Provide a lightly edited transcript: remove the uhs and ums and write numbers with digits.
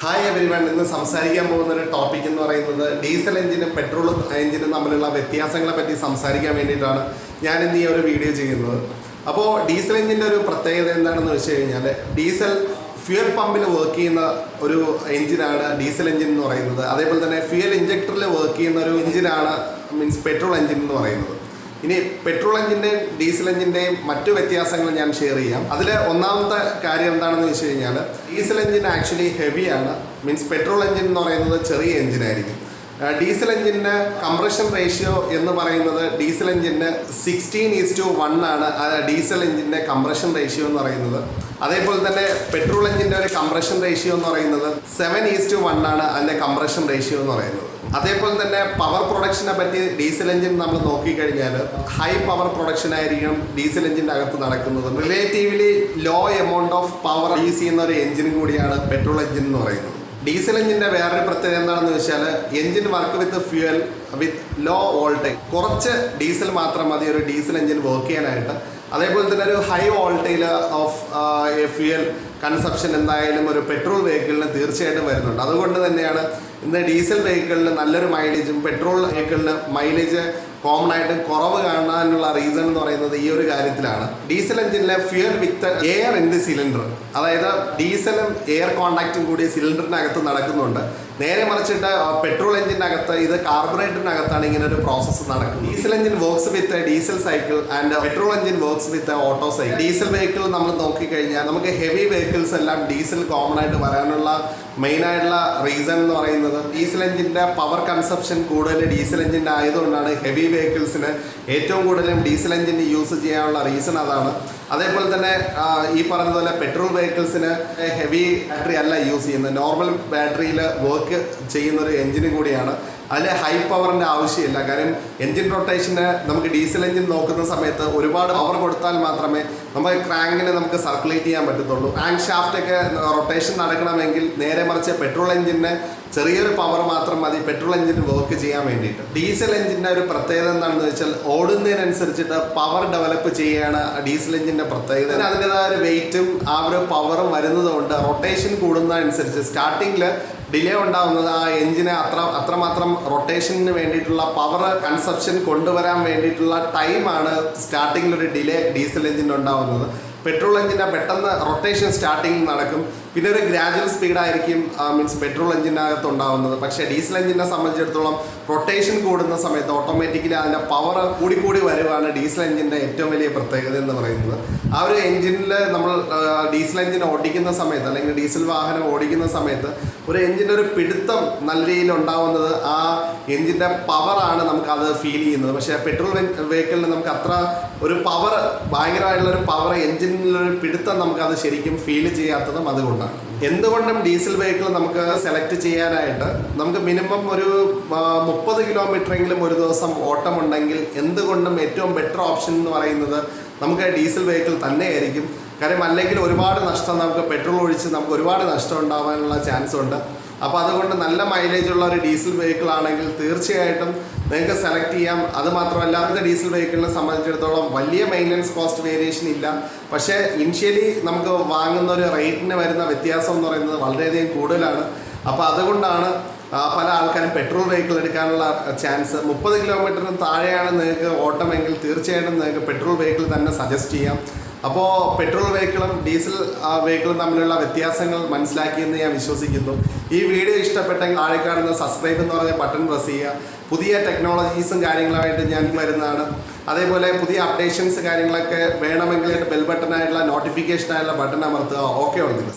Hi everyone, ഇന്ന് സംസാരിക്കാൻ പോകുന്ന ഒരു ടോപ്പിക് എന്ന് പറയുന്നത് ഡീസൽ എഞ്ചിനും പെട്രോൾ എഞ്ചിനും തമ്മിലുള്ള വ്യത്യാസങ്ങളെ പറ്റി സംസാരിക്കാൻ വേണ്ടിയിട്ടാണ് ഞാൻ ഇന്ന് ഈ ഒരു വീഡിയോ ചെയ്യുന്നത്. അപ്പോൾ ഡീസൽ എഞ്ചിൻ്റെ ഒരു പ്രത്യേകത എന്താണെന്ന് വെച്ച് കഴിഞ്ഞാൽ ഡീസൽ ഫ്യൂൽ പമ്പിൽ വർക്ക് ചെയ്യുന്ന ഒരു എഞ്ചിനാണ് ഡീസൽ എഞ്ചിൻ എന്ന് പറയുന്നത്. അതേപോലെ തന്നെ ഫ്യൂൽ ഇഞ്ചക്ടറിൽ വർക്ക് ചെയ്യുന്ന ഒരു എഞ്ചിനാണ് പെട്രോൾ എഞ്ചിൻ എന്ന് പറയുന്നത്. ഇനി പെട്രോൾ എഞ്ചിൻ്റെയും ഡീസൽ എഞ്ചിൻ്റെയും മറ്റു വ്യത്യാസങ്ങൾ ഞാൻ ഷെയർ ചെയ്യാം. അതിൽ ഒന്നാമത്തെ കാര്യം എന്താണെന്ന് വെച്ച് കഴിഞ്ഞാൽ ഡീസൽ എഞ്ചിൻ ആക്ച്വലി ഹെവിയാണ്. പെട്രോൾ എഞ്ചിൻ എന്ന് പറയുന്നത് ചെറിയ എഞ്ചിനായിരിക്കും. ഡീസൽ എഞ്ചിൻ്റെ കംപ്രഷൻ റേഷ്യോ എന്ന് പറയുന്നത് ഡീസൽ എഞ്ചിൻ്റെ 16:1 ആണ് ഡീസൽ എഞ്ചിൻ്റെ കംപ്രഷൻ റേഷ്യോ എന്ന് പറയുന്നത്. അതേപോലെ തന്നെ പെട്രോൾ എഞ്ചിൻ്റെ ഒരു കംപ്രഷൻ റേഷ്യോ എന്ന് പറയുന്നത് 7:1 ആണ് അതിൻ്റെ കംപ്രഷൻ റേഷ്യോ എന്ന് പറയുന്നത്. അതേപോലെ തന്നെ പവർ പ്രൊഡക്ഷനെ പറ്റി ഡീസൽ എഞ്ചിൻ നമ്മൾ നോക്കിക്കഴിഞ്ഞാൽ ഹൈ പവർ പ്രൊഡക്ഷൻ ആയിരിക്കും ഡീസൽ എഞ്ചിൻ്റെ അകത്ത് നടക്കുന്നത്. Relatively low amount of power use ചെയ്യുന്ന ഒരു എഞ്ചിനും കൂടിയാണ് പെട്രോൾ എഞ്ചിൻ എന്ന് പറയുന്നത്. ഡീസൽ എഞ്ചിൻ്റെ വേറൊരു പ്രത്യേകത എന്താണെന്ന് വെച്ചാൽ engine work with fuel with low voltage. കുറച്ച് ഡീസൽ മാത്രം മതി ഒരു ഡീസൽ എഞ്ചിൻ വർക്ക് ചെയ്യാനായിട്ട്. അതേപോലെ തന്നെ ഒരു ഹൈ വോൾട്ടേജിൽ ഓഫ് ഫ്യൂവൽ കൺസപ്ഷൻ എന്തായാലും ഒരു പെട്രോൾ വെഹിക്കിളിന് തീർച്ചയായിട്ടും വരുന്നുണ്ട്. അതുകൊണ്ട് തന്നെയാണ് ഇന്ന് ഡീസൽ വെഹിക്കിളിന് നല്ലൊരു മൈലേജും പെട്രോൾ വെഹിക്കിളിന് മൈലേജ് കോമൺ ആയിട്ട് കുറവ് കാണാനുള്ള റീസൺ എന്ന് പറയുന്നത് ഈ ഒരു കാര്യത്തിലാണ്. ഡീസൽ എഞ്ചിനിലെ fuel with air in the cylinder, അതായത് ഡീസലും എയർ കോണ്ടാക്റ്റും കൂടി സിലിണ്ടറിനകത്ത് നടക്കുന്നുണ്ട്. നേരെ മറിച്ചിട്ട് പെട്രോൾ എഞ്ചിൻ്റെ അകത്ത് ഇത് കാർബറേറ്ററിനകത്താണ് ഇങ്ങനെ ഒരു പ്രോസസ്സ് നടക്കുന്നത്. Diesel engine works with diesel cycle and petrol engine works with auto cycle. Diesel vehicle നമ്മൾ നോക്കിക്കഴിഞ്ഞാൽ നമുക്ക് ഹെവി വെഹിക്കിൾസ് എല്ലാം ഡീസൽ കോമൺ ആയിട്ട് വരാനുള്ള മെയിനായിട്ടുള്ള റീസൺ എന്ന് പറയുന്നത് ഡീസൽ എഞ്ചിൻ്റെ പവർ കൺസപ്ഷൻ കൂടുതൽ ഡീസൽ എഞ്ചിൻ്റെ ആയതുകൊണ്ടാണ് ഹെവി വെഹിക്കിൾസിന് ഏറ്റവും കൂടുതലും ഡീസൽ എഞ്ചിൻ യൂസ് ചെയ്യാനുള്ള റീസൺ അതാണ്. അതേപോലെ തന്നെ ഈ പറഞ്ഞതുപോലെ പെട്രോൾ വെഹിക്കിൾസിന് ഹെവി ബാറ്ററി അല്ല യൂസ് ചെയ്യുന്നത്, നോർമൽ ബാറ്ററിയിൽ വർക്ക് ചെയ്യുന്ന ഒരു എഞ്ചിനും കൂടിയാണ്. അതിൽ ഹൈ പവറിൻ്റെ ആവശ്യമില്ല. കാര്യം എൻജിൻ റൊട്ടേഷന് നമുക്ക് ഡീസൽ എഞ്ചിൻ നോക്കുന്ന സമയത്ത് ഒരുപാട് പവർ കൊടുത്താൽ മാത്രമേ നമുക്ക് ക്രാങ്കിനെ നമുക്ക് സർക്കുലേറ്റ് ചെയ്യാൻ പറ്റത്തുള്ളൂ. ക്രാങ്ക് ഷാഫ്റ്റൊക്കെ റൊട്ടേഷൻ നടക്കണമെങ്കിൽ നേരെ മറിച്ച് പെട്രോൾ എഞ്ചിന് ചെറിയൊരു പവർ മാത്രം മതി പെട്രോൾ എഞ്ചിൻ വർക്ക് ചെയ്യാൻ വേണ്ടിയിട്ട്. ഡീസൽ എഞ്ചിൻ്റെ ഒരു പ്രത്യേകത എന്താണെന്ന് വെച്ചാൽ ഓടുന്നതിനനുസരിച്ചിട്ട് പവർ ഡെവലപ്പ് ചെയ്യുകയാണ് ഡീസൽ എഞ്ചിൻ്റെ പ്രത്യേകത. അതിൻ്റെതായ ഒരു വെയിറ്റും ആ ഒരു പവറും വരുന്നതുകൊണ്ട് റൊട്ടേഷൻ കൂടുന്നതനുസരിച്ച് സ്റ്റാർട്ടിങ്ങിൽ ഡിലേ ഉണ്ടാകുന്നത് ആ എഞ്ചിനെ അത്രമാത്രം റൊട്ടേഷന് വേണ്ടിയിട്ടുള്ള പവർ കൺസപ്ഷൻ കൊണ്ടുവരാൻ വേണ്ടിയിട്ടുള്ള ടൈമാണ് സ്റ്റാർട്ടിങ്ങിൽ ഒരു ഡിലേ ഡീസൽ എഞ്ചിന് ഉണ്ടാകുന്നത്. പെട്രോൾ എഞ്ചിൻ്റെ പെട്ടെന്ന് റൊട്ടേഷൻ സ്റ്റാർട്ടിങ്ങിൽ നടക്കും, പിന്നെ ഒരു ഗ്രാജുവൽ സ്പീഡായിരിക്കും പെട്രോൾ എഞ്ചിനകത്ത് ഉണ്ടാകുന്നത്. പക്ഷേ ഡീസൽ എഞ്ചിനെ സംബന്ധിച്ചിടത്തോളം റൊട്ടേഷൻ കൂടുന്ന സമയത്ത് ഓട്ടോമാറ്റിക്കലി അതിൻ്റെ പവർ കൂടി വരുവാണ് ഡീസൽ എഞ്ചിൻ്റെ ഏറ്റവും വലിയ പ്രത്യേകത എന്ന് പറയുന്നത്. ആ ഒരു എഞ്ചിനിൽ നമ്മൾ ഡീസൽ എഞ്ചിൻ ഓടിക്കുന്ന സമയത്ത് അല്ലെങ്കിൽ ഡീസൽ വാഹനം ഓടിക്കുന്ന സമയത്ത് ഒരു എഞ്ചിൻ്റെ ഒരു പിടുത്തം നല്ല രീതിയിൽ ഉണ്ടാകുന്നത് ആ എഞ്ചിൻ്റെ പവറാണ് നമുക്കത് ഫീൽ ചെയ്യുന്നത്. പക്ഷേ പെട്രോൾ വെഹിക്കിളിന് നമുക്ക് അത്ര ഒരു പവർ ഭയങ്കരമായിട്ടുള്ളൊരു പവർ എഞ്ചിനിലൊരു പിടുത്തം നമുക്കത് ശരിക്കും ഫീൽ ചെയ്യാത്തതും അതുകൊണ്ടാണ്. എന്തുകൊണ്ടും ഡീസൽ വെഹിക്കിൾ നമുക്ക് സെലക്ട് ചെയ്യാനായിട്ട് നമുക്ക് മിനിമം ഒരു 30 കിലോമീറ്ററെങ്കിലും ഒരു ദിവസം ഓട്ടമുണ്ടെങ്കിൽ എന്തുകൊണ്ടും ഏറ്റവും ബെറ്റർ ഓപ്ഷൻ എന്ന് പറയുന്നത് നമുക്ക് ഡീസൽ വെഹിക്കിൾ തന്നെയായിരിക്കും. കാര്യം അല്ലെങ്കിൽ ഒരുപാട് നഷ്ടം നമുക്ക് പെട്രോൾ ഒഴിച്ച് നമുക്ക് ഒരുപാട് നഷ്ടം ഉണ്ടാവാനുള്ള ചാൻസ് ഉണ്ട്. അപ്പോൾ അതുകൊണ്ട് നല്ല മൈലേജ് ഉള്ള ഒരു ഡീസൽ വെഹിക്കിൾ ആണെങ്കിൽ തീർച്ചയായിട്ടും നിങ്ങൾക്ക് സെലക്ട് ചെയ്യാം. അതുമാത്രമല്ല ഡീസൽ വെഹിക്കിളിനെ സംബന്ധിച്ചിടത്തോളം വലിയ മെയിൻ്റനൻസ് കോസ്റ്റ് വേരിയേഷൻ ഇല്ല. പക്ഷേ ഇനിഷ്യലി നമുക്ക് വാങ്ങുന്ന ഒരു റേറ്റിന് വരുന്ന വ്യത്യാസം എന്ന് പറയുന്നത് വളരെയധികം കൂടുതലാണ്. അപ്പോൾ അതുകൊണ്ടാണ് പല ആൾക്കാരും പെട്രോൾ വെഹിക്കിൾ എടുക്കാനുള്ള ചാൻസ്. 30 കിലോമീറ്ററിന് താഴെയാണ് നിങ്ങൾക്ക് ഓട്ടമെങ്കിൽ തീർച്ചയായിട്ടും നിങ്ങൾക്ക് പെട്രോൾ വെഹിക്കിൾ തന്നെ സജസ്റ്റ് ചെയ്യാം. അപ്പോൾ പെട്രോൾ വെഹിക്കിളും ഡീസൽ വെഹിക്കിളും തമ്മിലുള്ള വ്യത്യാസങ്ങൾ മനസ്സിലാക്കിയെന്ന് ഞാൻ വിശ്വസിക്കുന്നു. ഈ വീഡിയോ ഇഷ്ടപ്പെട്ടെങ്കിൽ താഴെ കാണുന്ന സബ്സ്ക്രൈബ് എന്ന് പറഞ്ഞ ബട്ടൺ പ്രസ് ചെയ്യുക. പുതിയ ടെക്നോളജീസും കാര്യങ്ങളായിട്ട് ഞാൻ വരുന്നതാണ്. അതേപോലെ പുതിയ അപ്ഡേഷൻസ് കാര്യങ്ങളൊക്കെ വേണമെങ്കിൽ ബെൽ ബട്ടണായിട്ടുള്ള നോട്ടിഫിക്കേഷനായിട്ടുള്ള ബട്ടൺ അമർത്തുക. ഓക്കെ ഉള്ളത്.